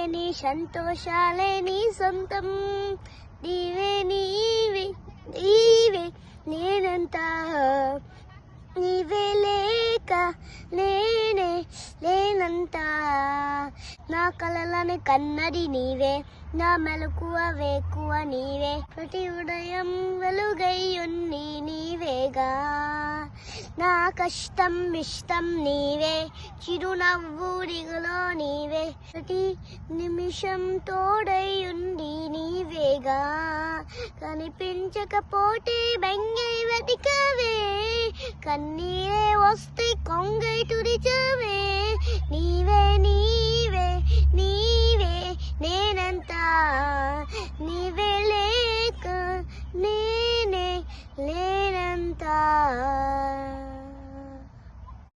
నీ సంతోషాలే నీ సొంతం. నీవే నీవే నీవే నేనంతా, నీవే లేక నేనే లేనంతా. నా కలలని కన్నది నీవే, నా మెలకువ వేకువ నీవే. ప్రతి ఉదయం వెలుగై ఉన్ని నీవేగా. నా కష్టం ఇష్టం నీవే, చిరునవ్వు దిగులో నీవే. ప్రతి నిమిషం తోడై ఉండి నీవేగా. కనిపించకపోతే బెంగై వెతికవే, కన్నీరే వస్తే కొంగై తుడిచవే. నీవే నీవే నీ